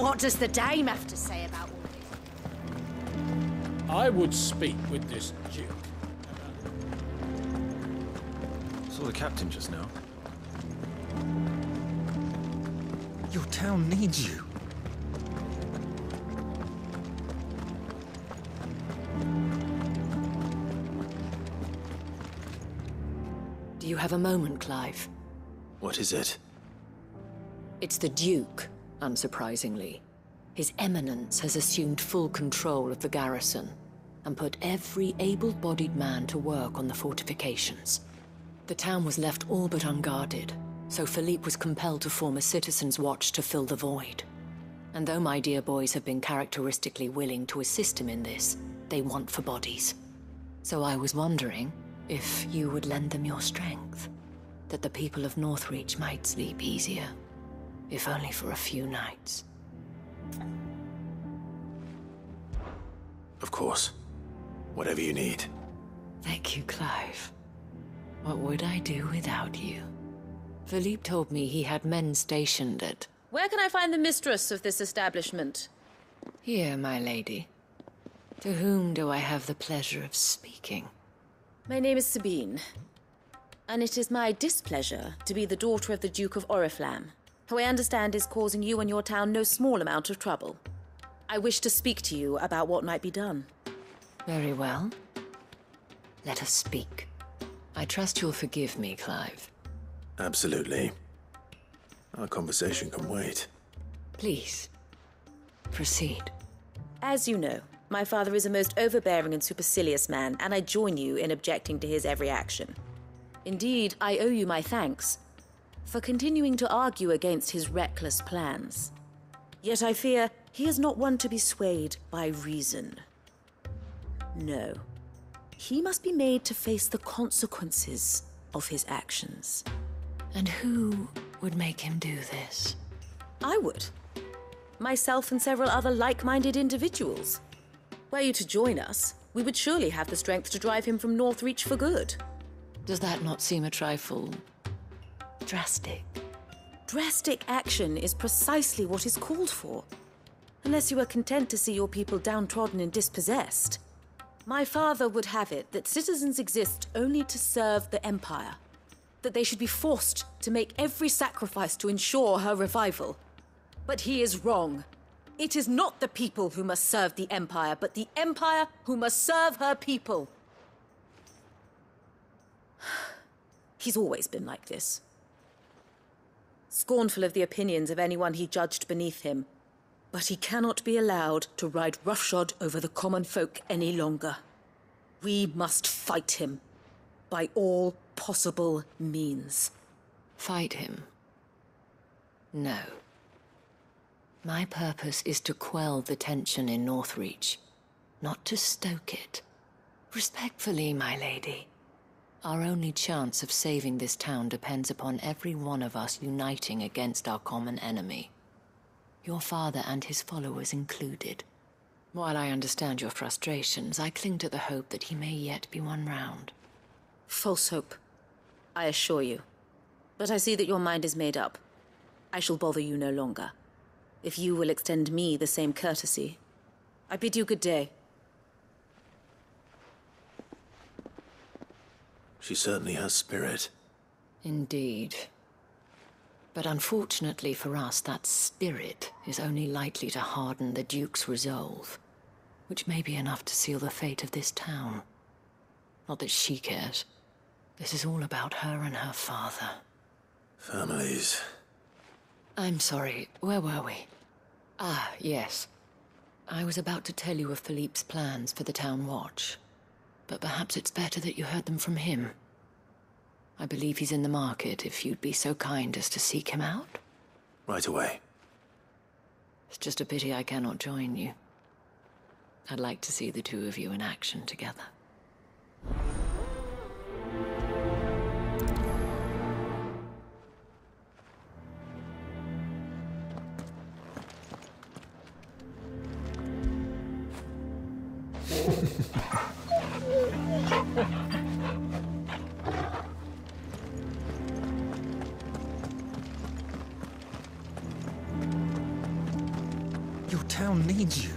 What does the dame have to say about all this? I would speak with this duke. Saw the captain just now. Your town needs you. Do you have a moment, Clive? What is it? It's the Duke, unsurprisingly. His Eminence has assumed full control of the garrison and put every able-bodied man to work on the fortifications. The town was left all but unguarded, so Philippe was compelled to form a citizens' watch to fill the void. And though my dear boys have been characteristically willing to assist him in this, they want for bodies. So I was wondering if you would lend them your strength, that the people of Northreach might sleep easier, if only for a few nights. Of course. Whatever you need. Thank you, Clive. What would I do without you? Philippe told me he had men stationed at... Where can I find the mistress of this establishment? Here, my lady. To whom do I have the pleasure of speaking? My name is Sabine, and it is my displeasure to be the daughter of the Duke of Orichalcum, who I understand is causing you and your town no small amount of trouble. I wish to speak to you about what might be done. Very well. Let us speak. I trust you'll forgive me, Clive. Absolutely. Our conversation can wait. Please, proceed. As you know, my father is a most overbearing and supercilious man, and I join you in objecting to his every action. Indeed, I owe you my thanks for continuing to argue against his reckless plans. Yet I fear he is not one to be swayed by reason. No. He must be made to face the consequences of his actions. And who would make him do this? I would. Myself and several other like-minded individuals. Were you to join us, we would surely have the strength to drive him from Northreach for good. Does that not seem a trifle... drastic? Drastic action is precisely what is called for. Unless you are content to see your people downtrodden and dispossessed. My father would have it that citizens exist only to serve the Empire. That they should be forced to make every sacrifice to ensure her revival. But he is wrong. It is not the people who must serve the Empire, but the Empire who must serve her people. He's always been like this. Scornful of the opinions of anyone he judged beneath him. But he cannot be allowed to ride roughshod over the common folk any longer. We must fight him by all possible means. Fight him? No. My purpose is to quell the tension in Northreach, not to stoke it. Respectfully, my lady. Our only chance of saving this town depends upon every one of us uniting against our common enemy. Your father and his followers included. While I understand your frustrations, I cling to the hope that he may yet be won round. False hope, I assure you. But I see that your mind is made up. I shall bother you no longer. If you will extend me the same courtesy, I bid you good day. She certainly has spirit. Indeed. But unfortunately for us, that spirit is only likely to harden the Duke's resolve, which may be enough to seal the fate of this town. Not that she cares. This is all about her and her father. Families. I'm sorry, where were we? Ah, yes. I was about to tell you of Philippe's plans for the town watch, but perhaps it's better that you heard them from him. I believe he's in the market, if you'd be so kind as to seek him out. Right away. It's just a pity I cannot join you. I'd like to see the two of you in action together. need you.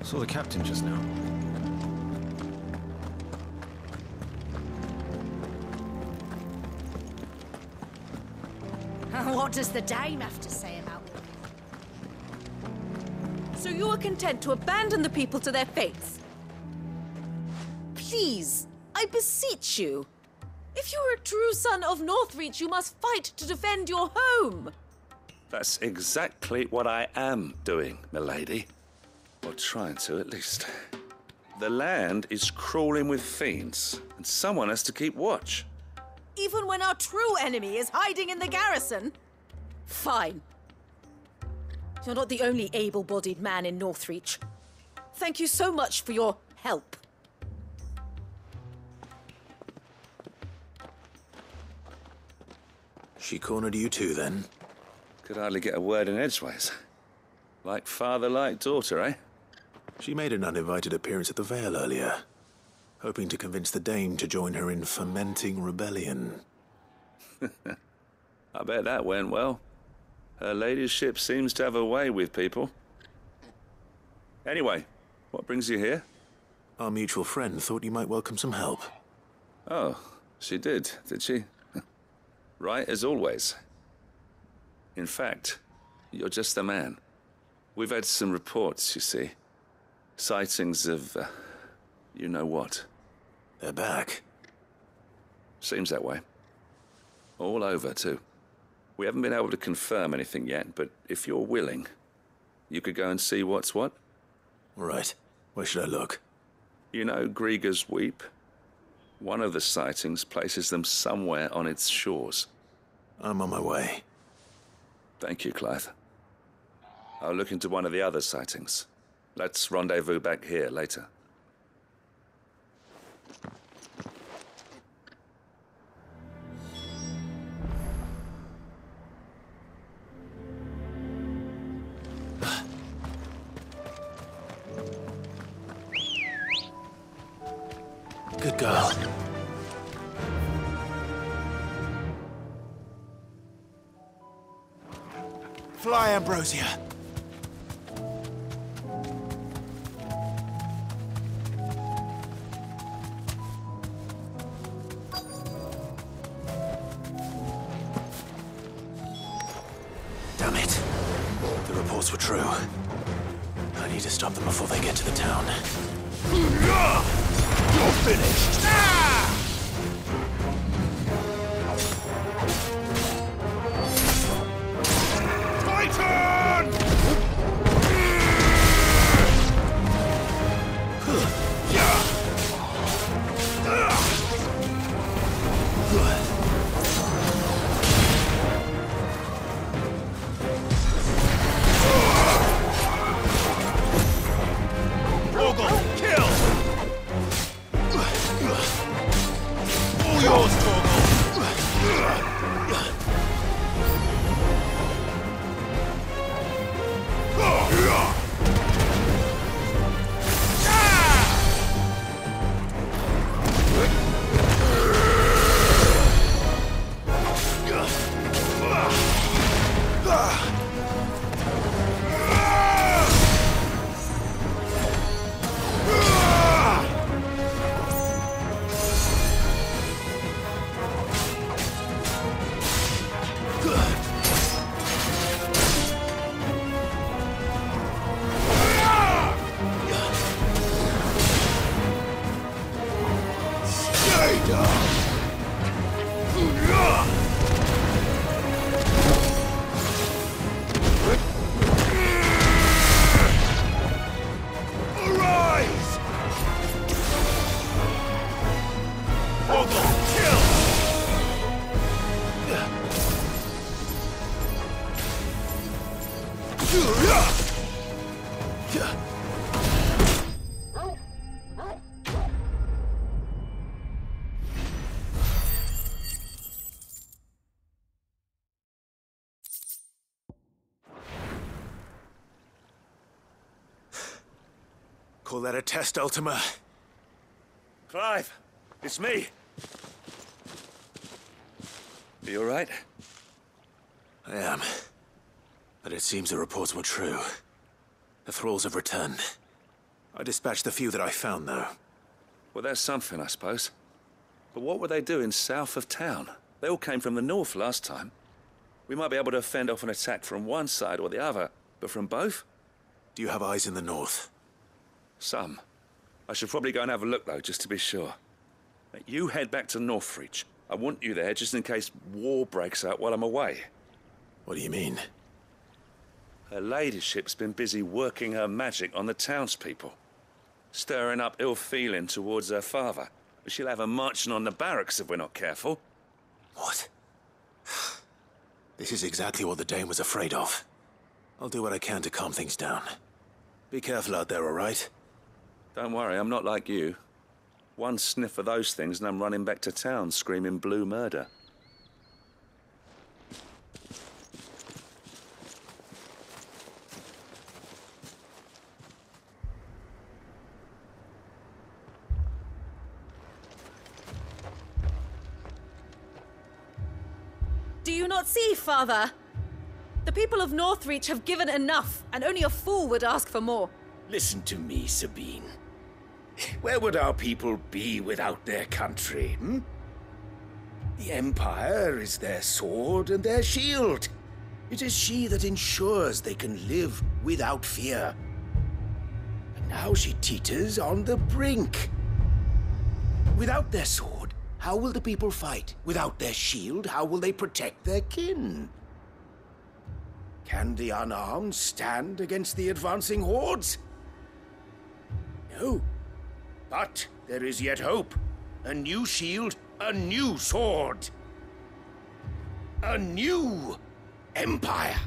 Saw the captain just now. What does the dame have to say about it? So you are content to abandon the people to their fates? Please, I beseech you. If you are a true son of Northreach, you must fight to defend your home. That's exactly what I am doing, milady. Or trying to, at least. The land is crawling with fiends, and someone has to keep watch. Even when our true enemy is hiding in the garrison? Fine. You're not the only able-bodied man in Northreach. Thank you so much for your help. She cornered you too, then? Could hardly get a word in edgeways. Like father, like daughter, eh? She made an uninvited appearance at the Vale earlier, hoping to convince the Dane to join her in fomenting rebellion. I bet that went well. Her ladyship seems to have a way with people. Anyway, what brings you here? Our mutual friend thought you might welcome some help. Oh, she did she? Right as always. In fact, you're just the man. We've had some reports, you see. Sightings of, you know what. They're back. Seems that way. All over, too. We haven't been able to confirm anything yet, but if you're willing, you could go and see what's what. Right. Where should I look? You know Grieger's Weep? One of the sightings places them somewhere on its shores. I'm on my way. Thank you, Clive. I'll look into one of the other sightings. Let's rendezvous back here later. Good girl. Fly, Ambrosia. Damn it. The reports were true. I need to stop them before they get to the town. You're finished! Titan! Call that a test, Ultima? Clive, it's me. You all right? I am. But it seems the reports were true. The thralls have returned. I dispatched the few that I found, though. Well, that's something, I suppose. But what were they doing south of town? They all came from the north last time. We might be able to fend off an attack from one side or the other, but from both? Do you have eyes in the north? Some. I should probably go and have a look, though, just to be sure. You head back to Northreach. I want you there just in case war breaks out while I'm away. What do you mean? Her ladyship's been busy working her magic on the townspeople, stirring up ill feeling towards her father. She'll have her marching on the barracks if we're not careful. What? This is exactly what the Dane was afraid of. I'll do what I can to calm things down. Be careful out there, all right? Don't worry, I'm not like you. One sniff of those things and I'm running back to town screaming blue murder. Do you not see, Father? The people of Northreach have given enough, and only a fool would ask for more. Listen to me, Sabine. Where would our people be without their country, hmm? The Empire is their sword and their shield. It is she that ensures they can live without fear. And now she teeters on the brink. Without their sword, how will the people fight? Without their shield, how will they protect their kin? Can the unarmed stand against the advancing hordes? No. But there is yet hope. A new shield, a new sword. A new empire.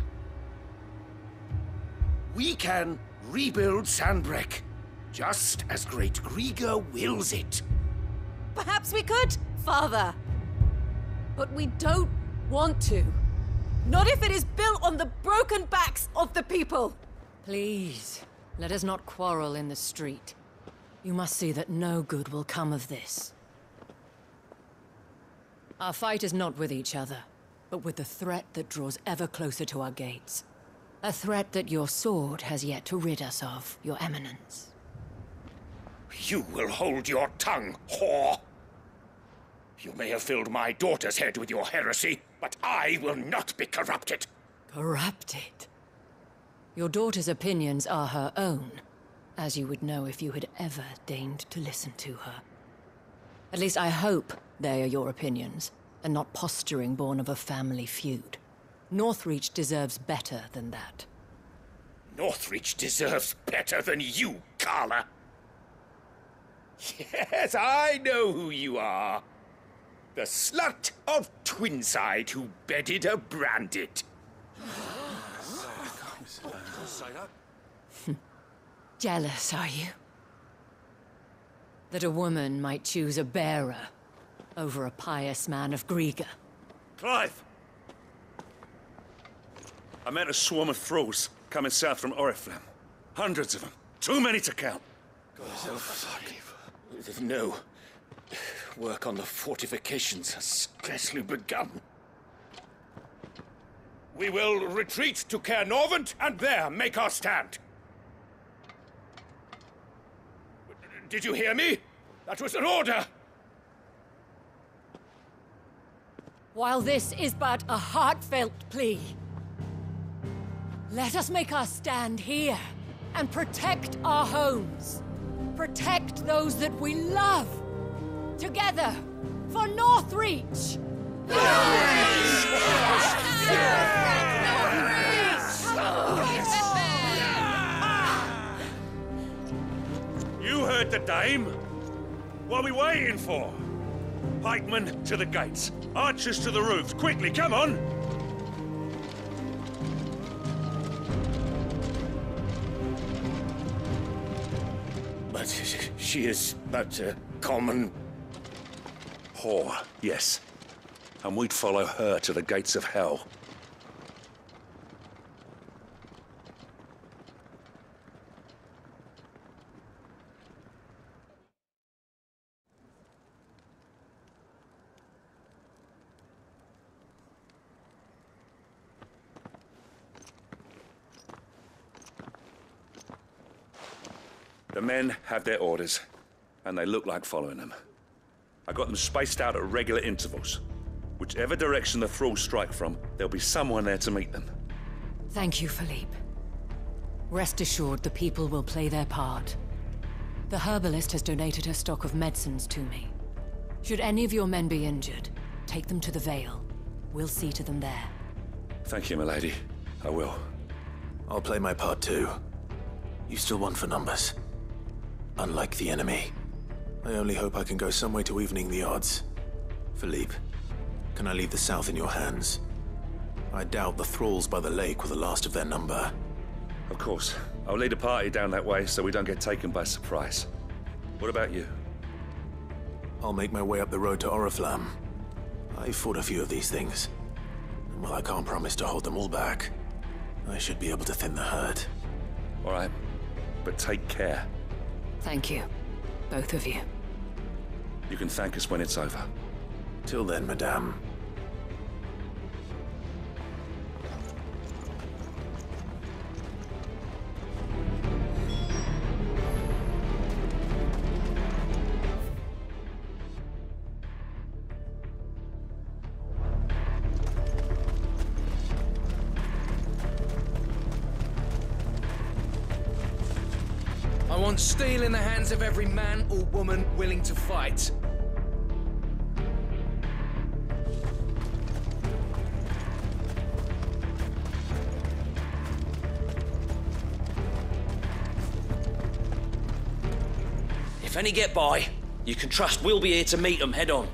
We can rebuild Sandbreck, just as Great Grieger wills it. Perhaps we could, Father. But we don't want to. Not if it is built on the broken backs of the people. Please, let us not quarrel in the street. You must see that no good will come of this. Our fight is not with each other, but with the threat that draws ever closer to our gates. A threat that your sword has yet to rid us of, Your Eminence. You will hold your tongue, whore! You may have filled my daughter's head with your heresy, but I will not be corrupted. Corrupted? Your daughter's opinions are her own, as you would know if you had ever deigned to listen to her. At least I hope they are your opinions, and not posturing born of a family feud. Northreach deserves better than that. Northreach deserves better than you, Carla. Yes, I know who you are. The slut of Twinside who bedded a Branded. Jealous, are you? That a woman might choose a bearer over a pious man of Grieger. Clive! I met a swarm of thralls coming south from Orichalcum. Hundreds of them. Too many to count. No. Work on the fortifications has scarcely begun. We will retreat to Caer Norvent and there make our stand. Did you hear me? That was an order! While this is but a heartfelt plea, let us make our stand here and protect our homes. Protect those that we love. Together, for Northreach! You heard the dame. What are we waiting for? Pikemen to the gates. Archers to the roofs. Quickly, come on! But she is but a common... Whore, yes. And we'd follow her to the gates of hell. The men have their orders, and they look like following them. I got them spaced out at regular intervals. Whichever direction the thralls strike from, there'll be someone there to meet them. Thank you, Philippe. Rest assured, the people will play their part. The herbalist has donated her stock of medicines to me. Should any of your men be injured, take them to the Vale. We'll see to them there. Thank you, milady. I will. I'll play my part too. You still want for numbers. Unlike the enemy. I only hope I can go some way to evening the odds. Philippe, can I leave the south in your hands? I doubt the thralls by the lake were the last of their number. Of course. I'll lead a party down that way so we don't get taken by surprise. What about you? I'll make my way up the road to Orichalcum. I've fought a few of these things. And while I can't promise to hold them all back, I should be able to thin the herd. All right. But take care. Thank you. Both of you. You can thank us when it's over. Till then, madame. I want steel in the hands of every man or woman willing to fight. If any get by, you can trust we'll be here to meet them head on.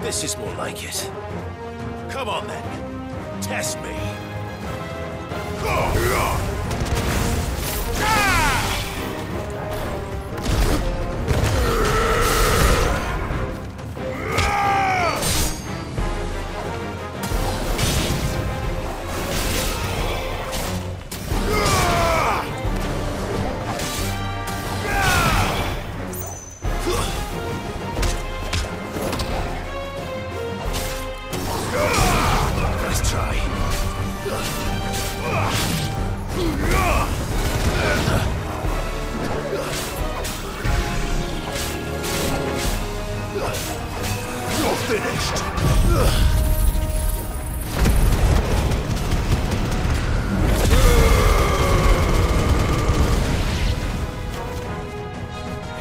This is more like it. Come on then. Test me. Nice try. You're finished.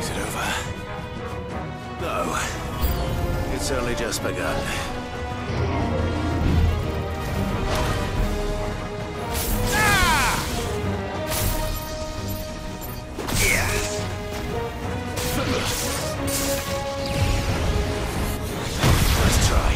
Is it over? No. It's only just begun. Nice try.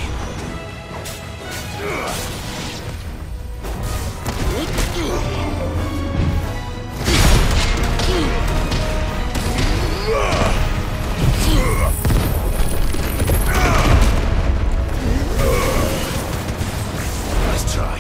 Nice try.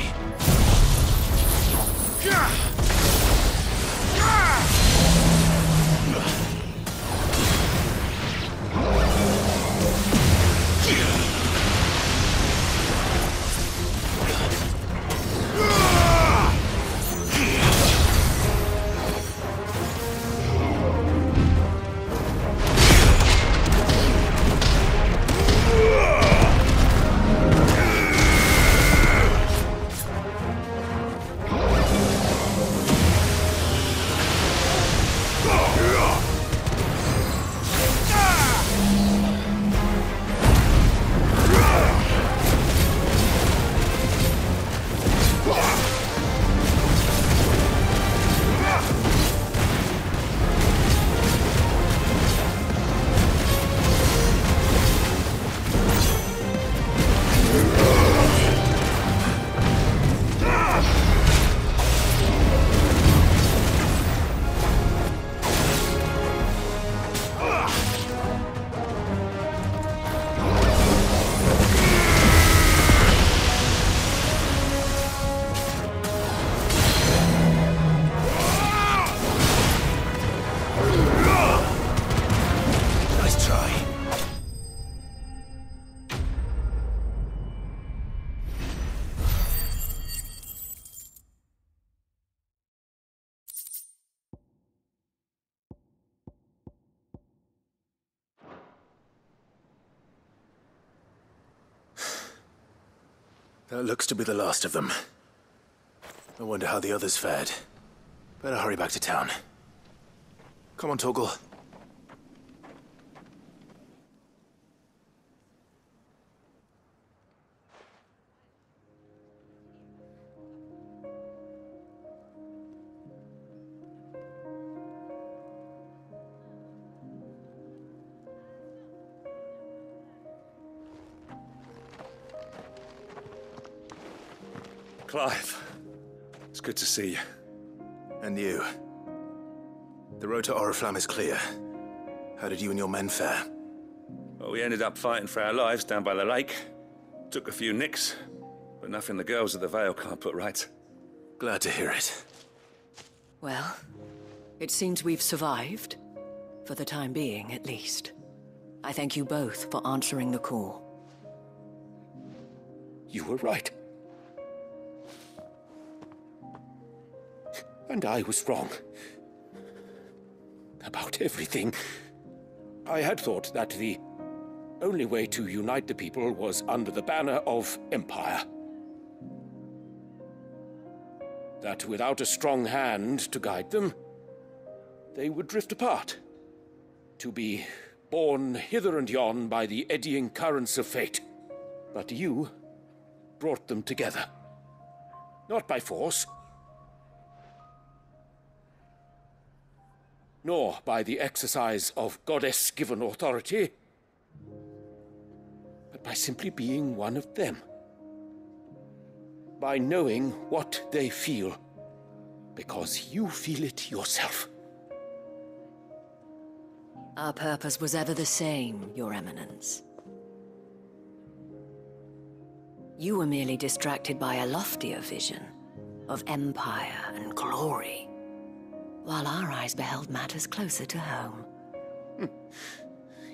That looks to be the last of them. I wonder how the others fared. Better hurry back to town. Come on, Torgal. Clive, it's good to see you. And you. The road to Oriflamme is clear. How did you and your men fare? Well, we ended up fighting for our lives down by the lake. Took a few nicks, but nothing the girls of the Vale can't put right. Glad to hear it. Well, it seems we've survived. For the time being, at least. I thank you both for answering the call. You were right. And I was wrong. About everything. I had thought that the only way to unite the people was under the banner of Empire. That without a strong hand to guide them, they would drift apart. To be borne hither and yon by the eddying currents of fate. But you brought them together. Not by force, nor by the exercise of goddess-given authority, but by simply being one of them. By knowing what they feel, because you feel it yourself. Our purpose was ever the same, Your Eminence. You were merely distracted by a loftier vision of empire and glory, while our eyes beheld matters closer to home.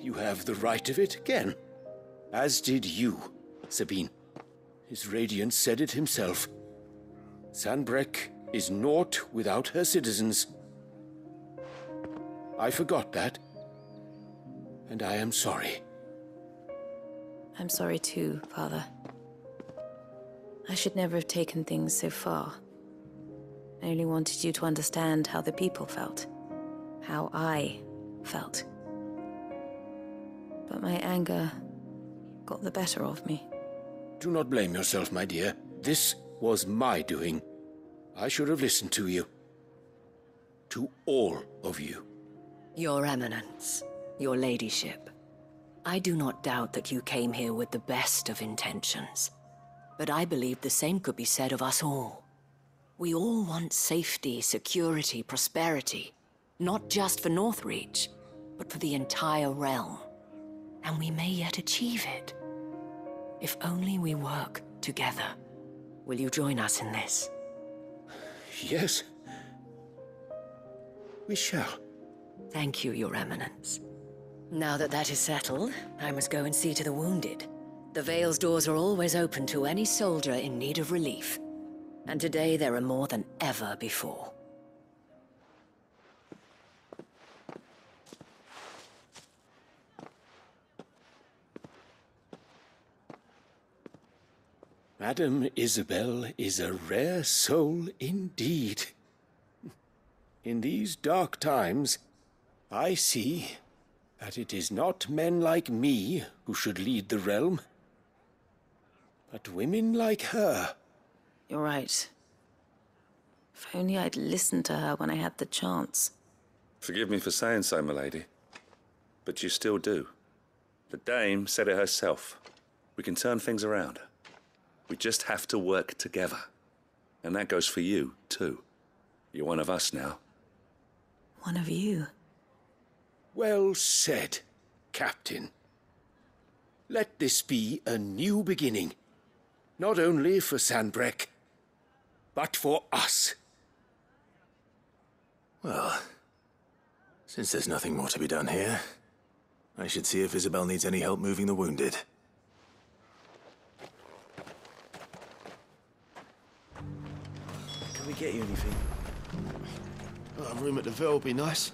You have the right of it again. As did you, Sabine. His radiance said it himself. Sanbreque is naught without her citizens. I forgot that, and I am sorry. I'm sorry too, Father. I should never have taken things so far. I only wanted you to understand how the people felt. How I felt. But my anger got the better of me. Do not blame yourself, my dear. This was my doing. I should have listened to you. To all of you. Your Eminence, your ladyship. I do not doubt that you came here with the best of intentions. But I believe the same could be said of us all. We all want safety, security, prosperity. Not just for Northreach, but for the entire realm. And we may yet achieve it. If only we work together. Will you join us in this? Yes. We shall. Thank you, Your Eminence. Now that that is settled, I must go and see to the wounded. The Vale's doors are always open to any soldier in need of relief. And today there are more than ever before. Madame Isabel is a rare soul indeed. In these dark times, I see that it is not men like me who should lead the realm, but women like her. You're right. If only I'd listened to her when I had the chance. Forgive me for saying so, milady, but you still do. The Dame said it herself. We can turn things around. We just have to work together. And that goes for you, too. You're one of us now. One of you. Well said, Captain. Let this be a new beginning. Not only for Sanbreque, but for us. Well, since there's nothing more to be done here, I should see if Isabel needs any help moving the wounded. Can we get you anything? A room at the Vale would be nice.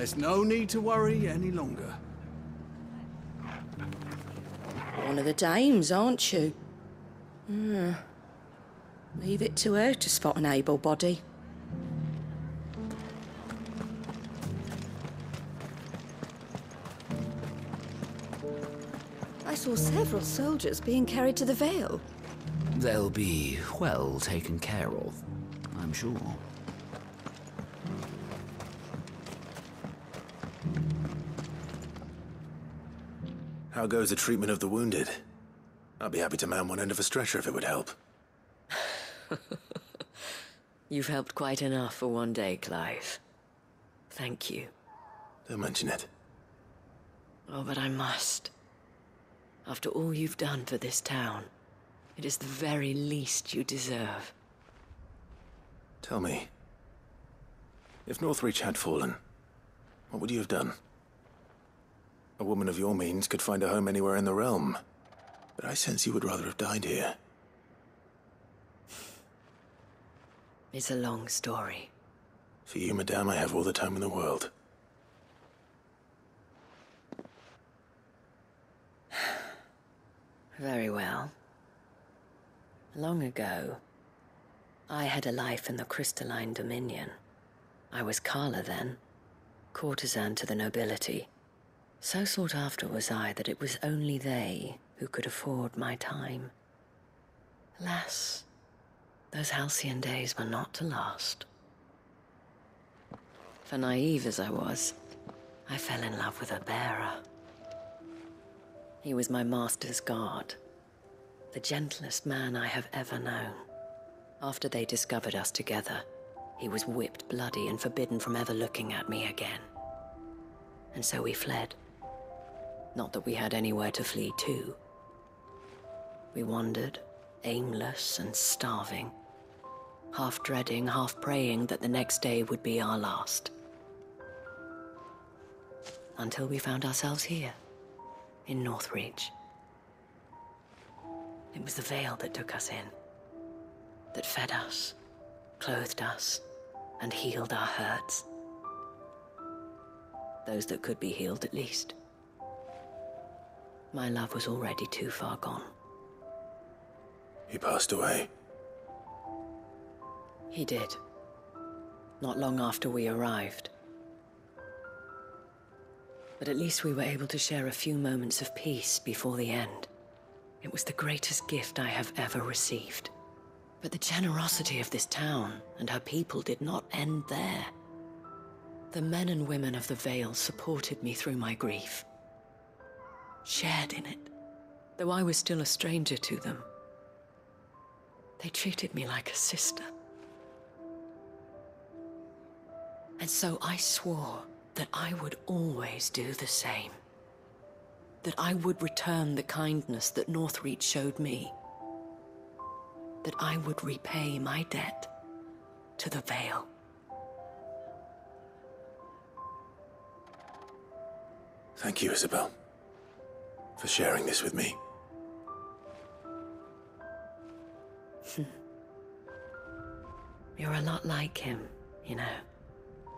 There's no need to worry any longer. One of the dames, aren't you? Leave it to her to spot an able body. I saw several soldiers being carried to the Vale. They'll be well taken care of, I'm sure. How goes the treatment of the wounded? I'd be happy to man one end of a stretcher if it would help. You've helped quite enough for one day, Clive. Thank you. Don't mention it. Oh, but I must. After all you've done for this town, it is the very least you deserve. Tell me, if Northreach had fallen, what would you have done? A woman of your means could find a home anywhere in the realm, but I sense you would rather have died here. It's a long story. For you, madame, I have all the time in the world. Very well. Long ago, I had a life in the Crystalline Dominion. I was Carla then, courtesan to the nobility. So sought after was I that it was only they who could afford my time. Alas, those halcyon days were not to last. For naive as I was, I fell in love with a bearer. He was my master's guard, the gentlest man I have ever known. After they discovered us together, he was whipped bloody and forbidden from ever looking at me again. And so we fled. Not that we had anywhere to flee to. We wandered, aimless and starving, half dreading, half praying that the next day would be our last. Until we found ourselves here, in Northreach. It was the Vale that took us in, that fed us, clothed us, and healed our hurts. Those that could be healed, at least. My love was already too far gone. He passed away. He did. Not long after we arrived. But at least we were able to share a few moments of peace before the end. It was the greatest gift I have ever received. But the generosity of this town and her people did not end there. The men and women of the Vale supported me through my grief. Shared in it, though I was still a stranger to them. They treated me like a sister. And so I swore that I would always do the same. That I would return the kindness that Northreach showed me. That I would repay my debt to the Vale. Thank you, Isabel, for sharing this with me. You're a lot like him, you know.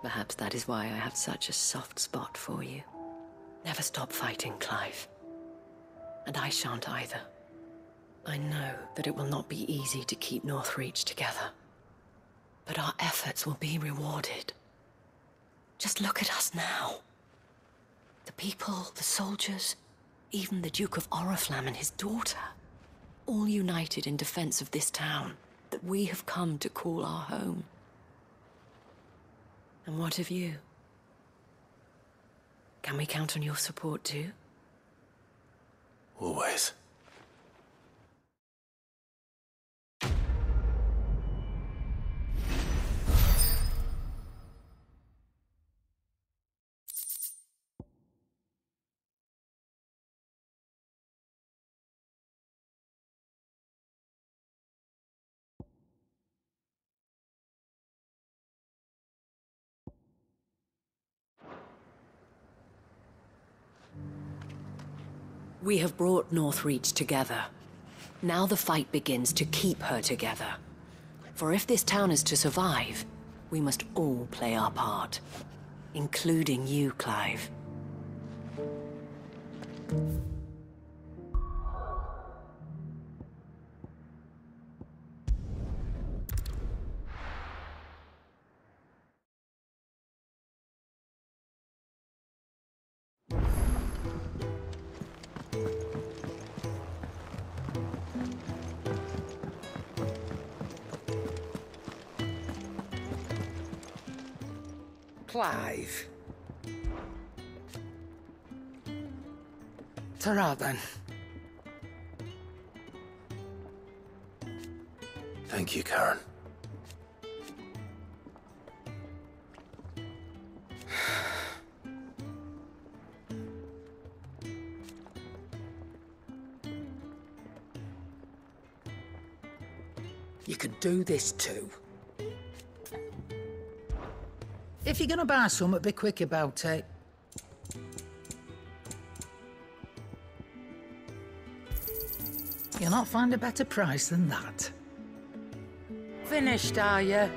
Perhaps that is why I have such a soft spot for you. Never stop fighting, Clive. And I shan't either. I know that it will not be easy to keep Northreach together. But our efforts will be rewarded. Just look at us now. The people, the soldiers, even the Duke of Orichalcum and his daughter, all united in defense of this town that we have come to call our home. And what of you? Can we count on your support too? Always. We have brought Northreach together. Now the fight begins to keep her together. For if this town is to survive, we must all play our part. including you, Clive. Clive. Ta-ra then. Thank you, Karen. You could do this too. If you're gonna buy something, be quick about it. You'll not find a better price than that. Finished, are you?